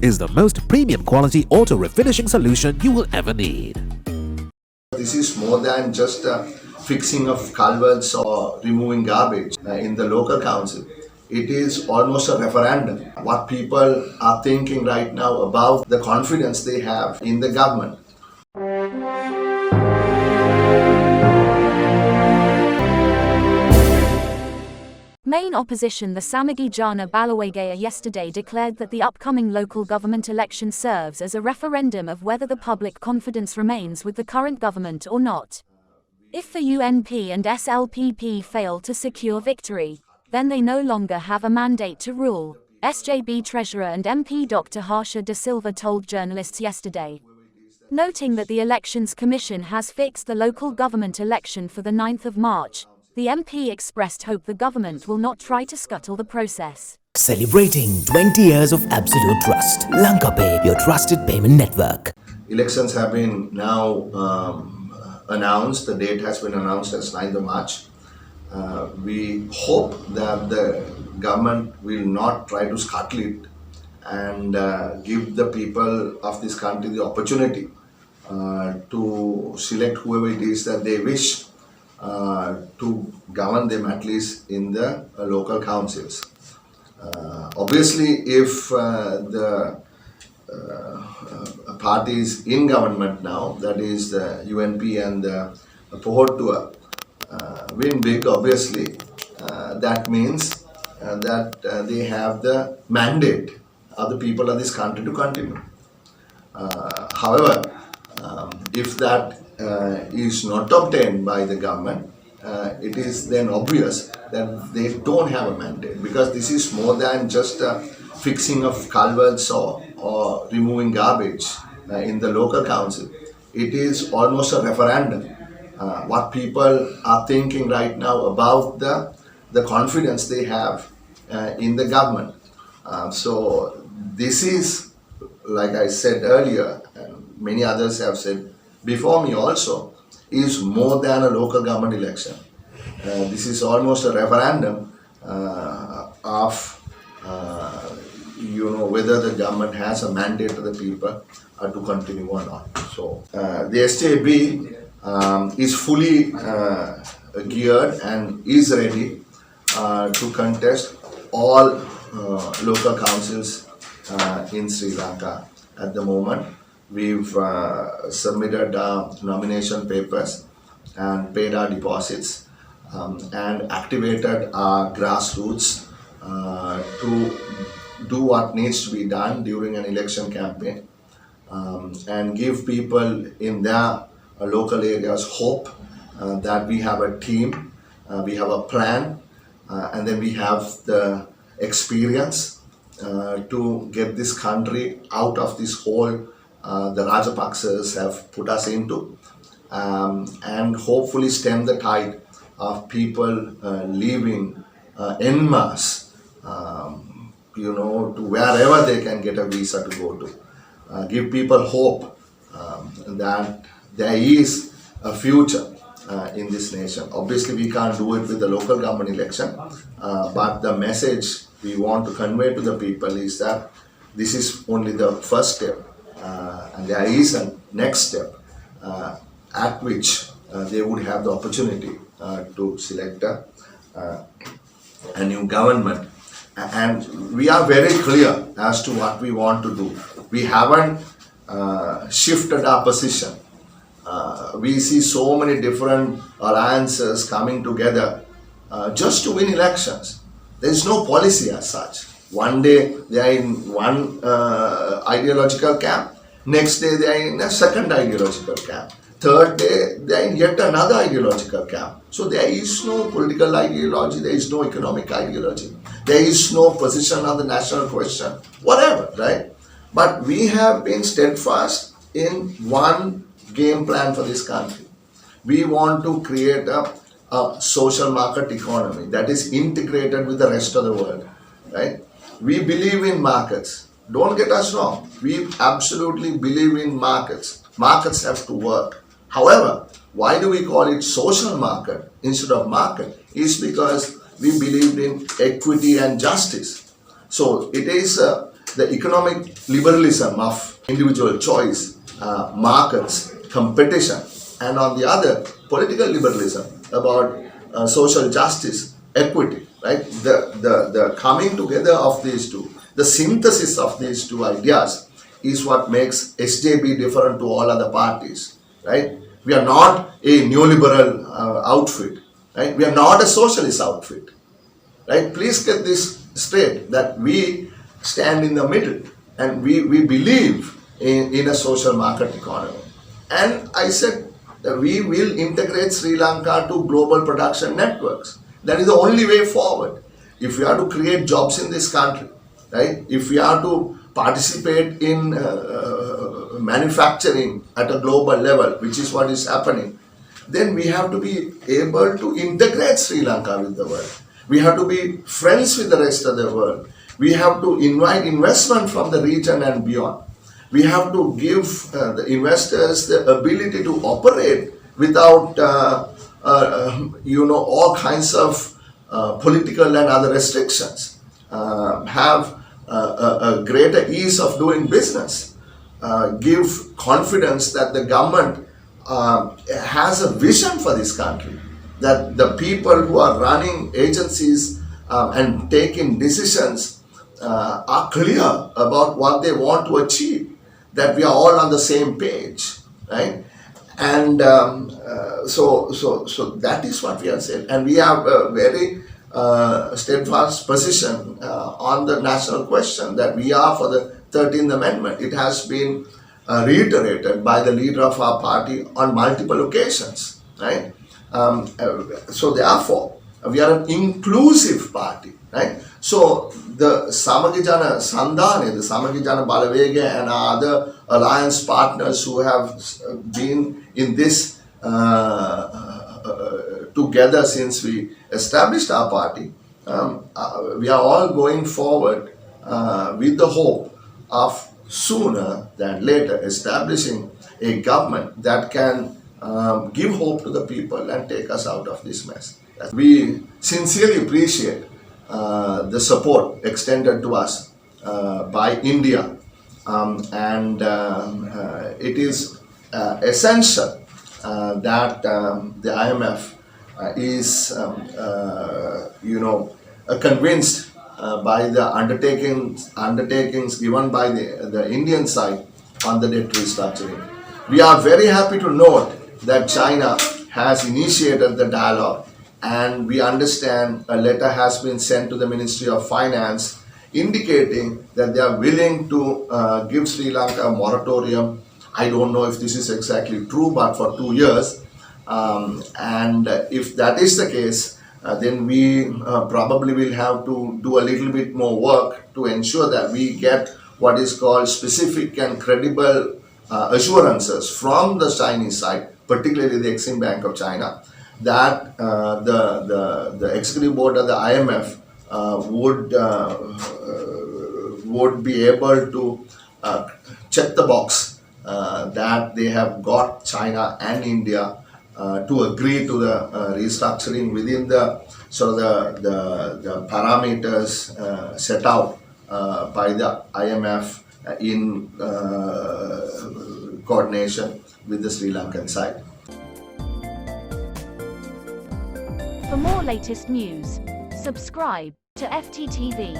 is the most premium quality auto refinishing solution you will ever need. This is more than just fixing of culverts or removing garbage in the local council. It is almost a referendum. What people are thinking right now about the confidence they have in the government. Main opposition the Samagi Jana Balawegaya yesterday declared that the upcoming local government election serves as a referendum of whether the public confidence remains with the current government or not. If the UNP and SLPP fail to secure victory, then they no longer have a mandate to rule, SJB Treasurer and MP Dr. Harsha De Silva told journalists yesterday. Noting that the Elections Commission has fixed the local government election for the 9th of March, the MP expressed hope the government will not try to scuttle the process. Celebrating 20 years of absolute trust. Lanka Pay, your trusted payment network. Elections have been now announced. The date has been announced as 9th of March. We hope that the government will not try to scuttle it and give the people of this country the opportunity to select whoever it is that they wish to govern them, at least in the local councils. Obviously, if the parties in government now, that is the UNP and the Pohottua, win big, obviously, that means that they have the mandate of the people of this country to continue. However, if that is not obtained by the government, it is then obvious that they don't have a mandate, because this is more than just fixing of culverts or removing garbage in the local council. It is almost a referendum. What people are thinking right now about the confidence they have in the government. So this is, like I said earlier, and many others have said before me also, is more than a local government election. This is almost a referendum of whether the government has a mandate to the people to continue or not. So the SJB is fully geared and is ready to contest all local councils in Sri Lanka at the moment. We've submitted nomination papers and paid our deposits and activated our grassroots to do what needs to be done during an election campaign and give people in their local areas hope that we have a team, we have a plan, and then we have the experience to get this country out of this hole the Rajapaksas have put us into, and hopefully stem the tide of people leaving en masse, to wherever they can get a visa to go to. Give people hope that there is a future in this nation. Obviously, we can't do it with the local government election, but the message we want to convey to the people is that this is only the first step. And there is a next step at which they would have the opportunity to select a new government. And we are very clear as to what we want to do. We haven't shifted our position. We see so many different alliances coming together just to win elections. There is no policy as such. One day they are in one ideological camp, next day they are in a second ideological camp, third day they are in yet another ideological camp. So there is no political ideology, there is no economic ideology, there is no position on the national question, whatever, right? But we have been steadfast in one game plan for this country. We want to create a social market economy that is integrated with the rest of the world, right? We believe in markets. Don't get us wrong. We absolutely believe in markets. Markets have to work. However, why do we call it social market instead of market? Is because we believed in equity and justice. So it is the economic liberalism of individual choice, markets, competition, and on the other, political liberalism about social justice, equity, right? The coming together of these two, the synthesis of these two ideas is what makes SJB different to all other parties, right? We are not a neoliberal outfit, right? We are not a socialist outfit, right? Please get this straight, that we stand in the middle and we believe in a social market economy. And I said that we will integrate Sri Lanka to global production networks. That is the only way forward. If we are to create jobs in this country, right? If we are to participate in manufacturing at a global level, which is what is happening, then we have to be able to integrate Sri Lanka with the world. We have to be friends with the rest of the world. We have to invite investment from the region and beyond. We have to give the investors the ability to operate without, all kinds of political and other restrictions. Have a greater ease of doing business. Give confidence that the government has a vision for this country. That the people who are running agencies and taking decisions are clear about what they want to achieve. That we are all on the same page, right? And so that is what we are saying. And we have a very steadfast position on the national question, that we are for the 13th Amendment. It has been reiterated by the leader of our party on multiple occasions, right? So therefore, we are an inclusive party, right? So the Samagi Jana Sandhane, the Samagi Jana Balawegaya and our other alliance partners who have been in this together since we established our party, we are all going forward with the hope of sooner than later establishing a government that can give hope to the people and take us out of this mess. We sincerely appreciate the support extended to us by India, and it is essential that the IMF is convinced by the undertakings given by the Indian side on the debt restructuring. We are very happy to note that China has initiated the dialogue, and we understand a letter has been sent to the Ministry of Finance indicating that they are willing to give Sri Lanka a moratorium. I don't know if this is exactly true, but for 2 years. And if that is the case, then we probably will have to do a little bit more work to ensure that we get what is called specific and credible assurances from the Chinese side, particularly the Exim Bank of China, that the executive board of the IMF would be able to check the box that they have got China and India to agree to the restructuring within the the parameters set out by the IMF in coordination with the Sri Lankan side. For more latest news, subscribe to FTTV.